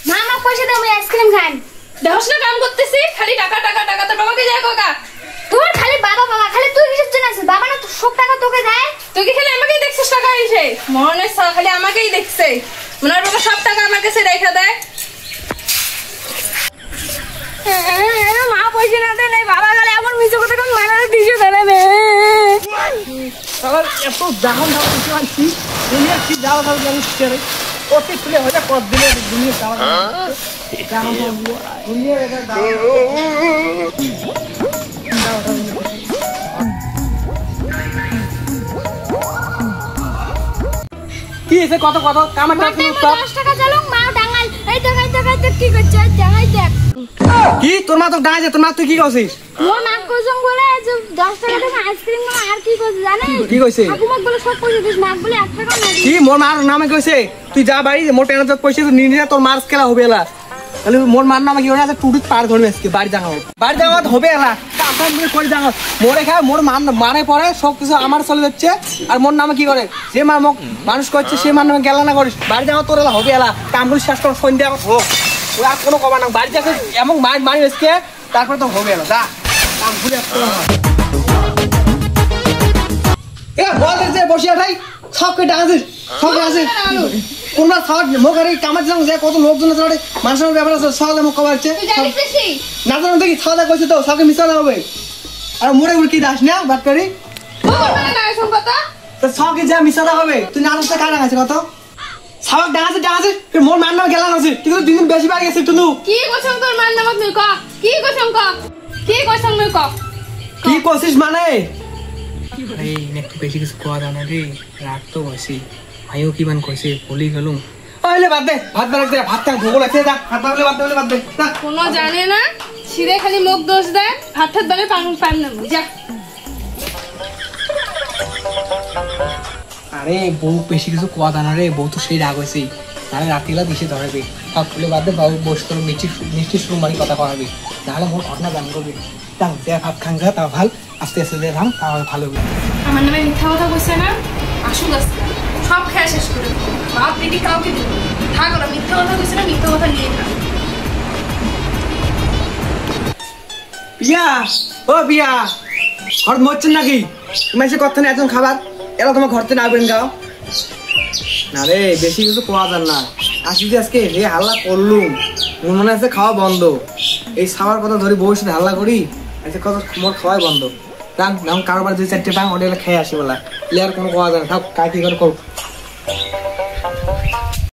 মামা পয়সা দাও আমি আইসক্রিম খাই দেহস না কাম করতেছি খালি টাকা টাকা টাকা তোর বাবাকে যায় কাকা তোর খালি বাবা বাবা খালি তুই কিসের জন্য আছিস বাবা না তো সব টাকা তোকে দেয় তুই কি খালি আমাকেই দেখছিস টাকা এসে মনে খালি আমাকেই দেখছে মনের বাবা সব টাকা আমার কাছে রেখে দেয় মা পয়সা না দেয় নাই বাবা গেলে এমন মিছে কথা কোন মানারে দিছে দাঁড়াবে আবার এত জাহান দাও কিছু আনছি দুনিয়া কি যাওয়া যাবে জানিস রে ওতে খুলে হয়ে কত দিলে দুনিয়া যাওয়া জাহান দুনিয়া এটা দাও কি এসে কত কত কামাটা তুমি সব 10 টাকা চালো মা ডাঙাল এই দেখ কি করছ দেখাই দেখ কি তোর মা তো ডাঙাই তোর মা তুই কি করছিস মোর মা কইছং বলে যে 10 টাকা দিয়ে আইসক্রিম না আর কি কইছ জানিস কি কইছে ঠাকুমাক বলে সব পয়সা দিস মা বলে 1 টাকা না কি মোর মার নামে কইছে তুই যা বাড়ি মোর টেনা যত পয়সা নিয়ে যা তোর মার্স খেলা হবে এলা তাহলে মোর মার নামে কি ওরা টুটুত পার ধরবে আজকে বাড়ি যাওয়া হবে এলা কাম করে যাও মোরে খায় মোর মানে পরে সব কিছু আমার চলে যাচ্ছে আর মোর নামে কি করে যে মা মানুষ করছে সে মার নামে গেলা না করিস বাড়ি যাওয়া তোর এলা হবে এলা কামগুলো শেষ কর সন্ধ্যা হোক ওই আর কোনো কবা না বাড়ি যাকে এমন মারি আজকে তারপরে তো হবে এলা যা কাম ঘুরে এ বল যে বসিয়া ভাই সবকে ডাকাছিস সব আছে কোনটা খাওয়া মোকারে কামার যাও যে কত লোকজন আছে মানুষের ব্যাপার আছে সকালে মুখ কবার হচ্ছে না জানো দেখি খাওয়া দাওয়া করছে তো সবকে মিশানো হবে আর মোড়ে উড়ে কি দাস না বাদ করি সবকে যা মিশানো হবে তুই না আসতে কারা আছে কত সবাক ডাকাছে মোর মান নাম গেলাম আছে কিন্তু দিন বেশি বার গেছে তুই কি কইছং তোর মান নামক নই ক কি কইছং নই ক কি কইছিস মানে এই একটু বেশি কিছু কোয়া জানা রে রাত তো বসি আইও কি মান কইছে বলি গেলুম আইলে বাদ দে ভাত বানাতে ভাত খা ভোগ লাগছে যা ভাত বাদ দে কোনো জানে না সিরে খালি মুখ দোষ দেয় ভাত বালে পান না যা আরে বউ বেশি কিছু কোয়া জানা রে বউ তো সেই রাগ হয়েছে তাহলে রাত্রিবেলা দিশে ধরাবে সব খুলে বাদ দে বাবু বসে তোর মিষ্টি শুরু মারি কথা করাবি তাহলে মোর ঘটনা জান করবি তাও যে ভাত খাং যা তাও ভাল আস্তে আস্তে যে ভাঙ তাহলে ভালো হবে আমার নামে মিথ্যা কথা কইছে না আসুক আজকে সব খেয়া শেষ করে বাপ বেটি কাউকে দিব থাক ওরা মিথ্যা কথা কইছে না মিথ্যা কথা নিয়ে থাক পিয়া ও পিয়া ঘর মরছেন নাকি তুমি এসে কথা নেই একজন খাবার এরা তোমার ঘর থেকে আগুন গাও না রে বেশি কিছু কোয়া যান না আসি যে আজকে হে হাল্লা করলুম মনে আছে খাওয়া বন্ধ এই খাওয়ার কথা ধরি বউর সাথে হাল্লা করি আজকে কথা মোর খাওয়াই বন্ধ কারোবার 2-4টে পাং ওটা খেয়ে আসি বলা প্লেয়ার কোনো কোয়া যায় না থাক কাটি করে করো